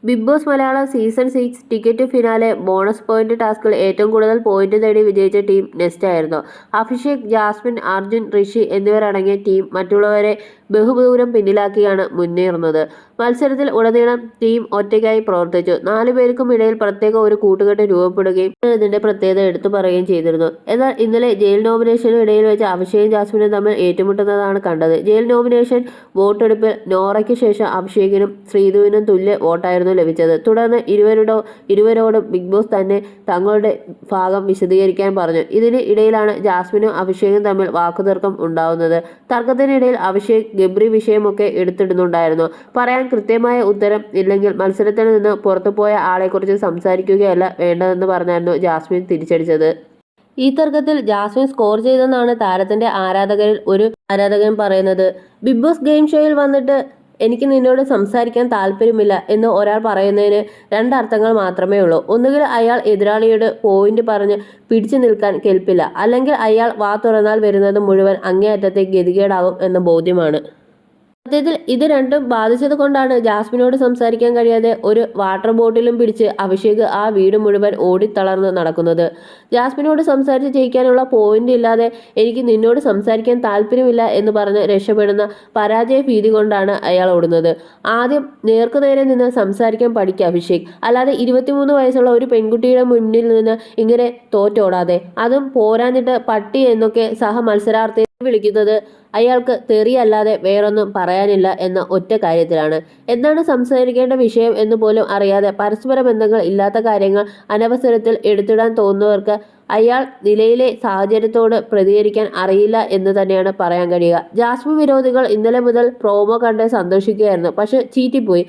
Big Boss Malayalam season 6 ticket finale bonus point ടാസ്കിൽ ഏറ്റവും കൂടുതൽ പോയിന്റ് നേടി വിജയിച്ച ടീം നെസ്റ്റ് ആയിരുന്നു. അഭിഷേക്, ജാസ്മിൻ, അർജുൻ, ഋഷി എന്നിവരടങ്ങിയ ടീം മറ്റുള്ളവരെ ബഹുദൂരം പിന്നിലാക്കിയാണ് മുന്നേറുന്നത്. മത്സരത്തിൽ ഉടനീളം ടീം ഒറ്റയ്ക്കായി പ്രവർത്തിച്ചു. 4 പേർക്കും ഇടയിൽ പ്രത്യേക ഒരു കൂട്ടുകെട്ട് രൂപപ്പെടുകയും ഇതിന്റെ പ്രത്യേകത എടുത്തു പറയുകയും ചെയ്തിരുന്നു. എന്നാൽ ഇന്നലെ ജയിൽ നോമിനേഷന് ഇടയിൽ വെച്ച് അഭിഷേകും ജാസ്മിനും തമ്മിൽ ഏറ്റുമുട്ടുന്നതാണ് കണ്ടത്. ജയിൽ നോമിനേഷൻ വോട്ടെടുപ്പിൽ നോറയ്ക്ക് ശേഷം അഭിഷേകിനും ശ്രീധുവിനും തുല്യ വോട്ടായിരുന്നു ലഭിച്ചത്. തുടർന്ന് ഇരുവരോടും ബിഗ് ബോസ് തന്നെ തങ്ങളുടെ ഭാഗം വിശദീകരിക്കാൻ പറഞ്ഞു. ഇതിന് ഇടയിലാണ് ജാസ്മിനും അഭിഷേകും തമ്മിൽ വാക്കുതർക്കം ഉണ്ടാവുന്നത്. തർക്കത്തിനിടയിൽ അഭിഷേക് ഗബ്രി വിഷയമൊക്കെ എടുത്തിടുന്നുണ്ടായിരുന്നു. പറയാൻ കൃത്യമായ ഉത്തരം ഇല്ലെങ്കിൽ മത്സരത്തിൽ നിന്ന് പുറത്തുപോയ ആളെക്കുറിച്ച് സംസാരിക്കുകയല്ല വേണ്ടതെന്ന് പറഞ്ഞായിരുന്നു ജാസ്മിൻ തിരിച്ചടിച്ചത്. ഈ തർക്കത്തിൽ ജാസ്മിൻ സ്കോർ ചെയ്തെന്നാണ് താരത്തിന്റെ ആരാധകരിൽ ഒരു ആരാധകൻ പറയുന്നത്. ബിഗ് ബോസ് ഗെയിം ഷോയിൽ വന്നിട്ട് എനിക്ക് നിന്നോട് സംസാരിക്കാൻ താല്പര്യമില്ല എന്ന് ഒരാൾ പറയുന്നതിന് 2 അർത്ഥങ്ങൾ മാത്രമേ ഉള്ളൂ. ഒന്നുകിൽ അയാൾ എതിരാളിയോട് പോയിന്റ് പറഞ്ഞ് പിടിച്ചു നിൽക്കാൻ കെൽപ്പില്ല, അല്ലെങ്കിൽ അയാൾ വാ തുറന്നാൽ വരുന്നത് മുഴുവൻ അങ്ങേയറ്റത്തെ ഗതികേടാകും എന്ന ബോധ്യമാണ്. സത്യത്തിൽ ഇത് രണ്ടും ബാധിച്ചത് കൊണ്ടാണ് ജാസ്മിനോട് സംസാരിക്കാൻ കഴിയാതെ ഒരു വാട്ടർ ബോട്ടിലും പിടിച്ച് അഭിഷേക് ആ വീട് മുഴുവൻ ഓടിത്തളർന്ന് നടക്കുന്നത്. ജാസ്മിനോട് സംസാരിച്ച് ജയിക്കാനുള്ള പോയിന്റ് ഇല്ലാതെ എനിക്ക് നിന്നോട് സംസാരിക്കാൻ താല്പര്യമില്ല എന്ന് പറഞ്ഞ് രക്ഷപ്പെടുന്ന പരാജയ ഭീതി കൊണ്ടാണ് അയാൾ ഓടുന്നത്. ആദ്യം നേർക്കുനേരെ നിന്ന് സംസാരിക്കാൻ പഠിക്കുക അഭിഷേക്. അല്ലാതെ 23 വയസ്സുള്ള ഒരു പെൺകുട്ടിയുടെ മുന്നിൽ നിന്ന് ഇങ്ങനെ തോറ്റോടാതെ. അതും പോരാഞ്ഞിട്ട് പട്ടി എന്നൊക്കെ സഹ മത്സരാർത്ഥിയെ വിളിക്കുന്നത് അയാൾക്ക് തെറിയല്ലാതെ വേറൊന്നും പറയാനില്ല എന്ന ഒറ്റ കാര്യത്തിലാണ്. എന്താണ് സംസാരിക്കേണ്ട വിഷയം എന്ന് പോലും അറിയാതെ പരസ്പര ബന്ധങ്ങൾ ഇല്ലാത്ത കാര്യങ്ങൾ അനവസരത്തിൽ എടുത്തിടാൻ തോന്നുന്നവർക്ക് അയാൾ നിലയിലെ സാഹചര്യത്തോട് പ്രതികരിക്കാൻ അറിയില്ല എന്ന് തന്നെയാണ് പറയാൻ കഴിയുക. ജാസ്മിൻ വിരോധികൾ ഇന്നലെ മുതൽ പ്രോമോ കണ്ട് സന്തോഷിക്കുകയായിരുന്നു. പക്ഷെ ചീറ്റിപ്പോയി.